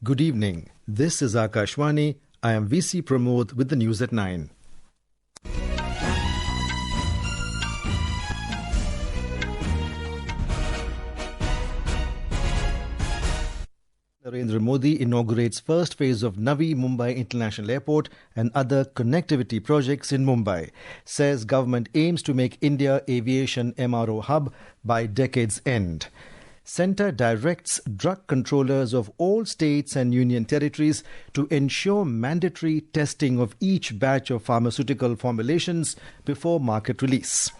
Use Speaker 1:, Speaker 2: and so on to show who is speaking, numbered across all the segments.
Speaker 1: Good evening. This is Akashwani. I am VC Pramod with the news at 9. Narendra Modi inaugurates first phase of Navi Mumbai International Airport and other connectivity projects in Mumbai. Says government aims to make India aviation MRO hub by decade's end. Centre directs drug controllers of all states and union territories to ensure mandatory testing of each batch of pharmaceutical formulations before market release.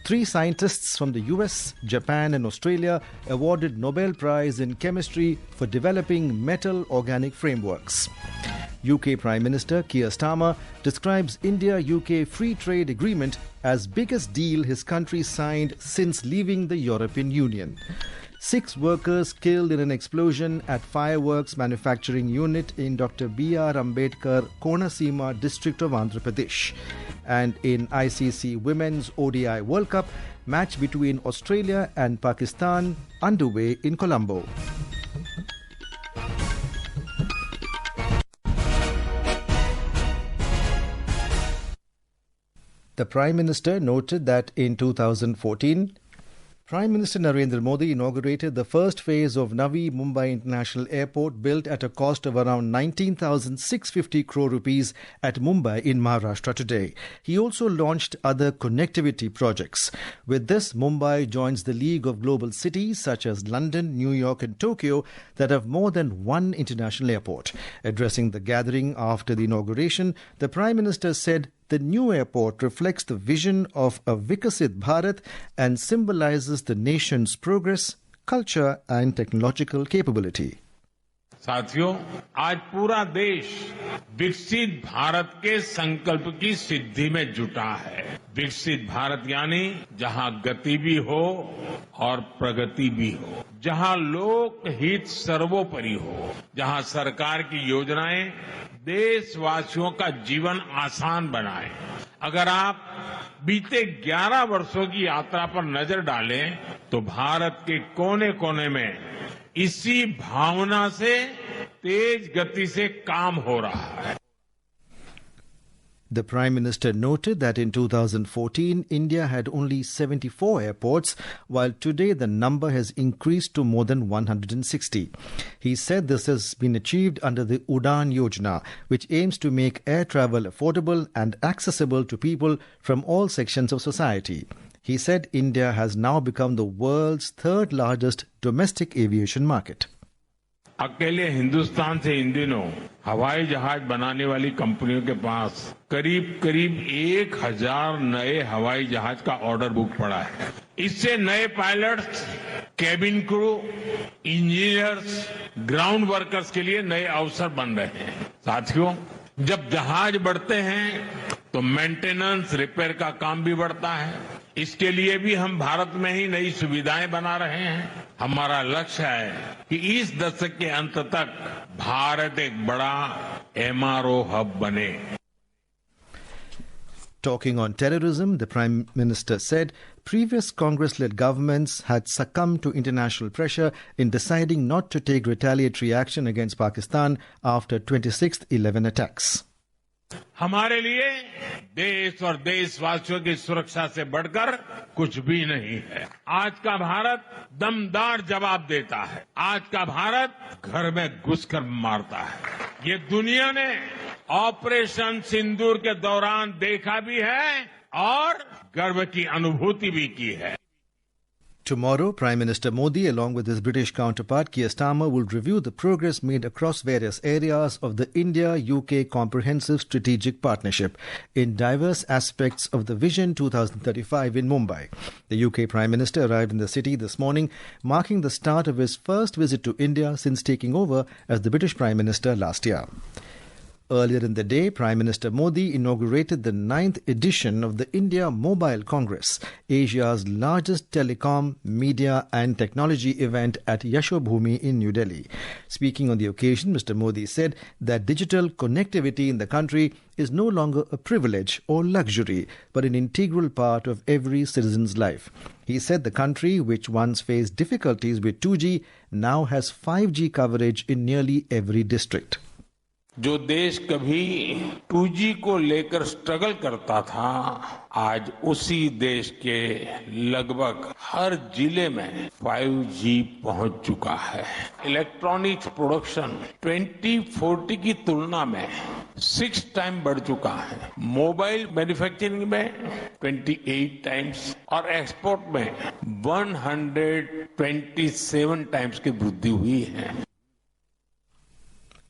Speaker 1: 3 scientists from the US, Japan and Australia awarded Nobel Prize in Chemistry for developing metal organic frameworks. UK Prime Minister Keir Starmer describes India-UK free trade agreement as biggest deal his country signed since leaving the European Union. 6 workers killed in an explosion at fireworks manufacturing unit in Dr B.R. Ambedkar Konaseema district of Andhra Pradesh. And in ICC Women's ODI World Cup, match between Australia and Pakistan underway in Colombo. The Prime Minister noted that in 2014, Prime Minister Narendra Modi inaugurated the first phase of Navi Mumbai International Airport, built at a cost of around 19,650 crore rupees at Mumbai in Maharashtra today. He also launched other connectivity projects. With this, Mumbai joins the league of global cities such as London, New York and Tokyo that have more than one international airport. Addressing the gathering after the inauguration, the Prime Minister said the new airport reflects the vision of a Vikasit Bharat and symbolizes the nation's progress, culture and technological capability.
Speaker 2: साथियों, आज पूरा देश विकसित भारत के संकल्प की सिद्धि में जुटा है। विकसित भारत यानी जहां गति भी हो और प्रगति भी हो, जहां लोक हित सर्वोपरि हो, जहां सरकार की योजनाएं देशवासियों का जीवन आसान बनाए। अगर आप बीते 11 वर्षों की यात्रा पर नजर डालें तो भारत के कोने-कोने में इसी भावना से तेज गति से काम हो रहा है.
Speaker 1: The Prime Minister noted that in 2014, India had only 74 airports, while today the number has increased to more than 160. He said this has been achieved under the Udan Yojana, which aims to make air travel affordable and accessible to people from all sections of society. He said India has now become the world's 3rd largest domestic aviation market.
Speaker 2: अकेले हिंदुस्तान से इन दिनों हवाई जहाज बनाने वाली कंपनियों के पास करीब 1000 नए हवाई जहाज का ऑर्डर बुक पड़ा है. इससे नए pilots, cabin crew, engineers, ground workers के लिए नए अवसर बन रहे हैं. साथियों, जब जहाज बढ़ते हैं तो मेंटेनेंस, रिपेयर का काम भी बढ़ता है. इसके लिए भी हम भारत में ही नई सुविधाएं बना रहे हैं. हमारा लक्ष्य है कि इस दशक के अंत तक भारत एक बड़ा MRO हब बने.
Speaker 1: Talking on terrorism, the Prime Minister said previous Congress-led governments had succumbed to international pressure in deciding not to take retaliatory action against Pakistan after 26th 11 attacks.
Speaker 2: हमारे लिए देश और देशवासियों की सुरक्षा से बढ़कर कुछ भी नहीं है. आज का भारत दमदार जवाब देता है. आज का भारत घर में घुसकर मारता है. ये दुनिया ने ऑपरेशन सिंदूर के दौरान देखा भी है और गर्व की अनुभूति भी की है.
Speaker 1: Tomorrow, Prime Minister Modi, along with his British counterpart Keir Starmer, will review the progress made across various areas of the India-UK Comprehensive Strategic Partnership in diverse aspects of the Vision 2035 in Mumbai. The UK Prime Minister arrived in the city this morning, marking the start of his first visit to India since taking over as the British Prime Minister last year. Earlier in the day, Prime Minister Modi inaugurated the 9th edition of the India Mobile Congress, Asia's largest telecom, media and technology event at Yashobhoomi in New Delhi. Speaking on the occasion, Mr. Modi said that digital connectivity in the country is no longer a privilege or luxury, but an integral part of every citizen's life. He said the country, which once faced difficulties with 2G, now has 5G coverage in nearly every district.
Speaker 2: जो देश कभी 2G को लेकर struggle करता था, आज उसी देश के लगभग हर जिले में 5G पहुंच चुका है। इलेक्ट्रॉनिक्स प्रोडक्शन 2014 की तुलना में 6 टाइम बढ़ चुका है। मोबाइल मैन्युफैक्चरिंग में 28 टाइम्स और एक्सपोर्ट में 127 टाइम्स की वृद्धि हुई है।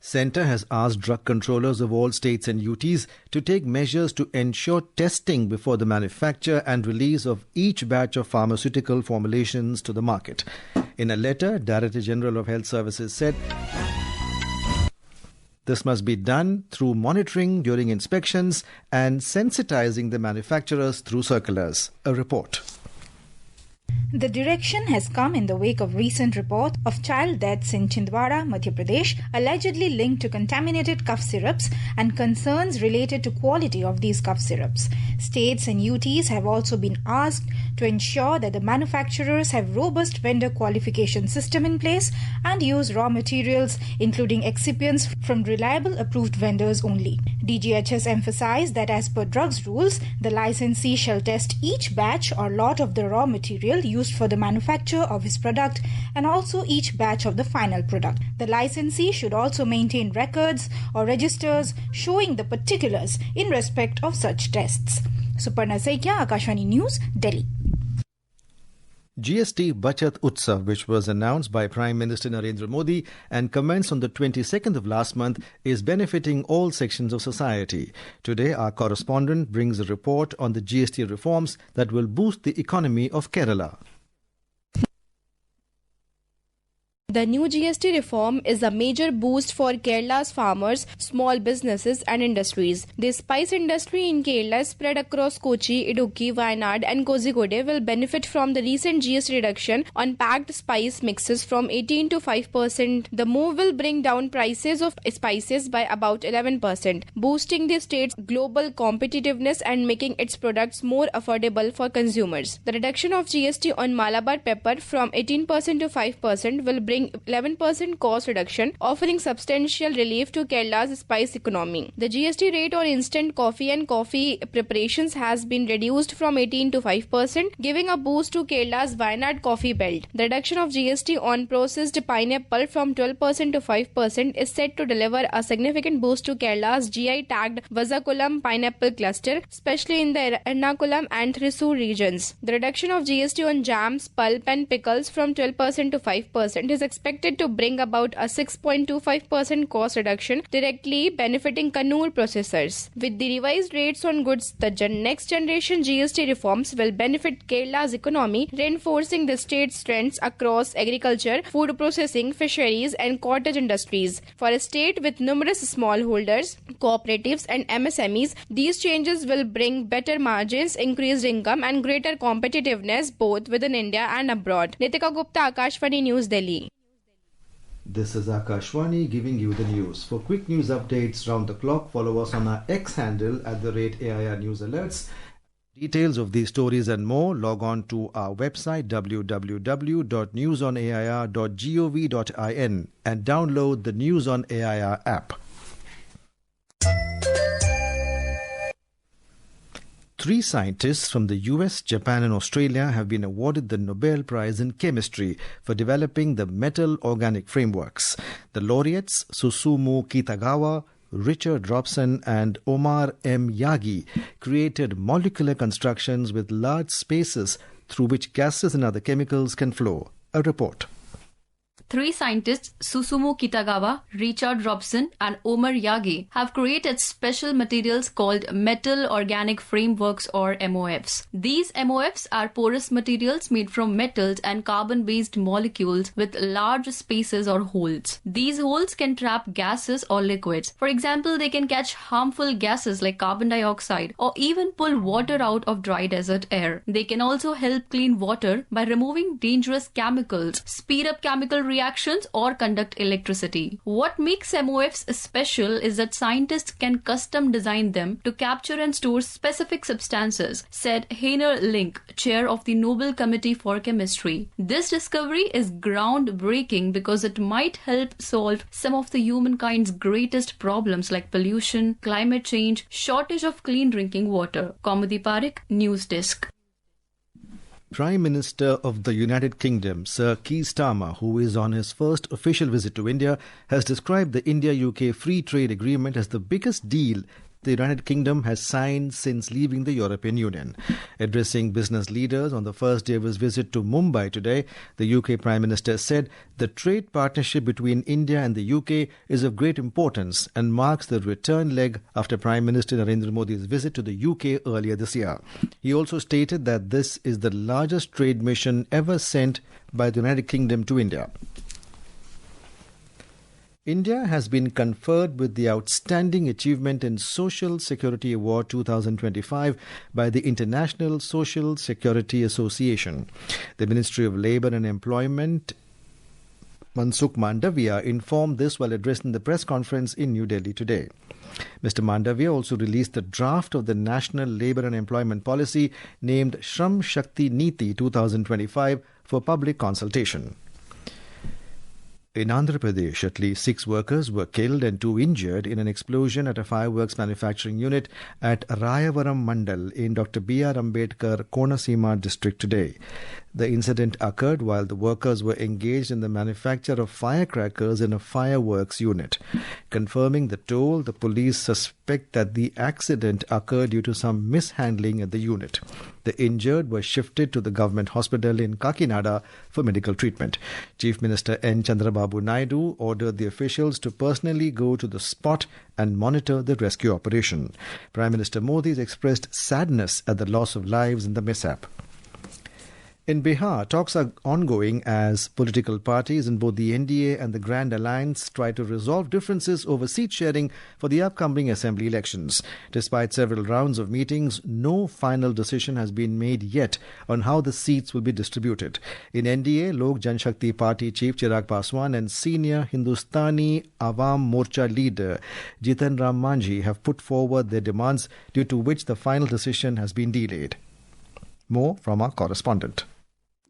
Speaker 1: Centre has asked drug controllers of all states and UTs to take measures to ensure testing before the manufacture and release of each batch of pharmaceutical formulations to the market. In a letter, Director General of Health Services said this must be done through monitoring during inspections and sensitizing the manufacturers through circulars. A report.
Speaker 3: The direction has come in the wake of recent reports of child deaths in Chhindwara, Madhya Pradesh, allegedly linked to contaminated cough syrups and concerns related to quality of these cough syrups. States and UTs have also been asked to ensure that the manufacturers have robust vendor qualification system in place and use raw materials, including excipients, from reliable approved vendors only. DGHS emphasized that as per drugs rules, the licensee shall test each batch or lot of the raw material used for the manufacture of his product and also each batch of the final product. The licensee should also maintain records or registers showing the particulars in respect of such tests. Suparna Saikia, Akashvani News, Delhi.
Speaker 1: GST Bachat Utsav, which was announced by Prime Minister Narendra Modi and commenced on the 22nd of last month, is benefiting all sections of society. Today, our correspondent brings a report on the GST reforms that will boost the economy of Kerala.
Speaker 4: The new GST reform is a major boost for Kerala's farmers, small businesses and industries. The spice industry in Kerala, spread across Kochi, Idukki, Wayanad and Kozhikode, will benefit from the recent GST reduction on packed spice mixes from 18 to 5%. The move will bring down prices of spices by about 11%, boosting the state's global competitiveness and making its products more affordable for consumers. The reduction of GST on Malabar pepper from 18% to 5% will bring 11% cost reduction, offering substantial relief to Kerala's spice economy. The GST rate on instant coffee and coffee preparations has been reduced from 18 to 5%, giving a boost to Kerala's Wayanad coffee belt. The reduction of GST on processed pineapple from 12% to 5% is set to deliver a significant boost to Kerala's GI-tagged Vazakulam pineapple cluster, especially in the Ernakulam and Thrissur regions. The reduction of GST on jams, pulp and pickles from 12% to 5% is expected to bring about a 6.25% cost reduction, directly benefiting Kannur processors. With the revised rates on goods, the next generation GST reforms will benefit Kerala's economy, reinforcing the state's strengths across agriculture, food processing, fisheries and cottage industries. For a state with numerous smallholders, cooperatives and MSMEs, these changes will bring better margins, increased income and greater competitiveness both within India and abroad. Nitika Gupta, Akashvani News, Delhi.
Speaker 1: This is Akashwani giving you the news. For quick news updates round the clock, follow us on our X handle @AIR News Alerts. Details of these stories and more, log on to our website www.newsonair.gov.in and download the News on AIR app. 3 scientists from the US, Japan and Australia have been awarded the Nobel Prize in Chemistry for developing the metal organic frameworks. The laureates, Susumu Kitagawa, Richard Robson and Omar M. Yagi, created molecular constructions with large spaces through which gases and other chemicals can flow. A report.
Speaker 5: Three scientists, Susumu Kitagawa, Richard Robson, and Omar Yagi, have created special materials called Metal Organic Frameworks or MOFs. These MOFs are porous materials made from metals and carbon-based molecules with large spaces or holes. These holes can trap gases or liquids. For example, they can catch harmful gases like carbon dioxide or even pull water out of dry desert air. They can also help clean water by removing dangerous chemicals, speed up chemical reactions, or conduct electricity. What makes MOFs special is that scientists can custom design them to capture and store specific substances, said Heiner Link, chair of the Nobel Committee for Chemistry. This discovery is groundbreaking because it might help solve some of the humankind's greatest problems like pollution, climate change, shortage of clean drinking water. Kaumudi Parekh, News Desk.
Speaker 1: Prime Minister of the United Kingdom, Sir Keir Starmer, who is on his first official visit to India, has described the India-UK Free Trade Agreement as the biggest deal the United Kingdom has signed since leaving the European Union. Addressing business leaders on the first day of his visit to Mumbai today, the UK Prime Minister said the trade partnership between India and the UK is of great importance and marks the return leg after Prime Minister Narendra Modi's visit to the UK earlier this year. He also stated that this is the largest trade mission ever sent by the United Kingdom to India. India has been conferred with the Outstanding Achievement in Social Security Award 2025 by the International Social Security Association. The Ministry of Labour and Employment, Mansukh Mandavia, informed this while addressing the press conference in New Delhi today. Mr. Mandavia also released the draft of the National Labour and Employment Policy named Shram Shakti Niti 2025 for public consultation. In Andhra Pradesh, at least 6 workers were killed and 2 injured in an explosion at a fireworks manufacturing unit at Rayavaram Mandal in Dr B.R. Ambedkar Konaseema district today. The incident occurred while the workers were engaged in the manufacture of firecrackers in a fireworks unit. Confirming the toll, the police suspect that the accident occurred due to some mishandling at the unit. The injured were shifted to the government hospital in Kakinada for medical treatment. Chief Minister N. Chandrababu Naidu ordered the officials to personally go to the spot and monitor the rescue operation. Prime Minister Modi has expressed sadness at the loss of lives in the mishap. In Bihar, talks are ongoing as political parties in both the NDA and the Grand Alliance try to resolve differences over seat sharing for the upcoming assembly elections. Despite several rounds of meetings, no final decision has been made yet on how the seats will be distributed. In NDA, Lok Janshakti Party Chief Chirag Paswan and senior Hindustani Awam Morcha leader Jitan Ram Manjhi have put forward their demands, due to which the final decision has been delayed. More from our correspondent.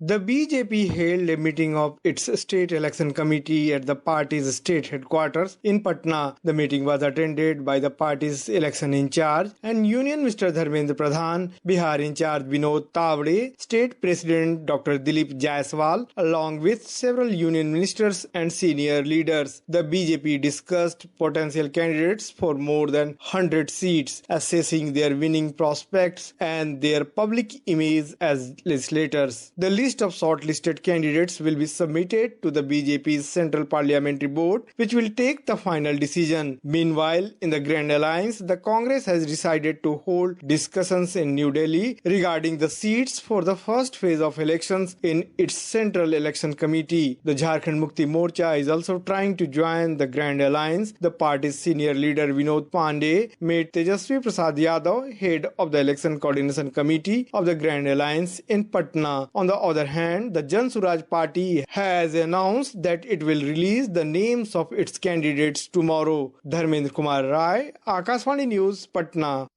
Speaker 6: The BJP held a meeting of its state election committee at the party's state headquarters in Patna. The meeting was attended by the party's election in charge and Union Minister Dharmendra Pradhan, Bihar in charge Vinod Tawade, State President Dr. Dilip Jaiswal, along with several union ministers and senior leaders. The BJP discussed potential candidates for more than 100 seats, assessing their winning prospects and their public image as legislators. The list of shortlisted candidates will be submitted to the BJP's Central Parliamentary Board, which will take the final decision. Meanwhile, in the Grand Alliance, the Congress has decided to hold discussions in New Delhi regarding the seats for the first phase of elections in its Central Election Committee. The Jharkhand Mukti Morcha is also trying to join the Grand Alliance. The party's senior leader Vinod Pandey made Tejasvi Prasad Yadav head of the Election Coordination Committee of the Grand Alliance in Patna. On the other hand, the Jan Suraj Party has announced that it will release the names of its candidates tomorrow. Dharmendra Kumar Rai, Akashvani News, Patna.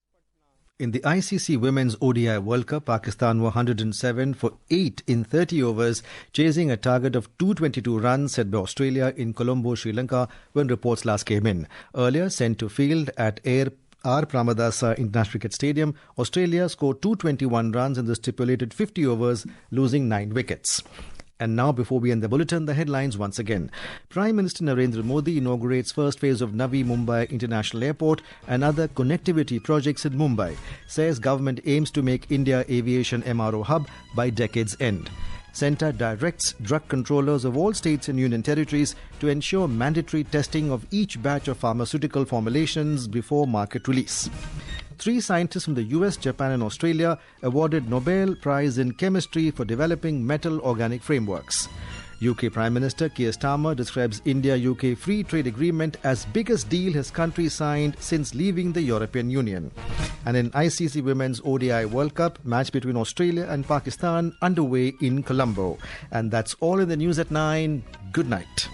Speaker 1: In the ICC Women's ODI World Cup, Pakistan were 107 for 8 in 30 overs, chasing a target of 222 runs set by Australia in Colombo, Sri Lanka, when reports last came in. Earlier sent to field at R. Pramadasa International Cricket Stadium, Australia scored 221 runs in the stipulated 50 overs, losing 9 wickets. And now, before we end the bulletin, the headlines once again. Prime Minister Narendra Modi inaugurates first phase of Navi Mumbai International Airport and other connectivity projects in Mumbai. Says government aims to make India aviation MRO hub by decade's end. Centre directs drug controllers of all states and union territories to ensure mandatory testing of each batch of pharmaceutical formulations before market release. 3 scientists from the US, Japan and Australia awarded Nobel Prize in Chemistry for developing metal organic frameworks. UK Prime Minister Keir Starmer describes India-UK free trade agreement as biggest deal his country signed since leaving the European Union. And in ICC Women's ODI World Cup, match between Australia and Pakistan underway in Colombo. And that's all in the news at 9. Good night.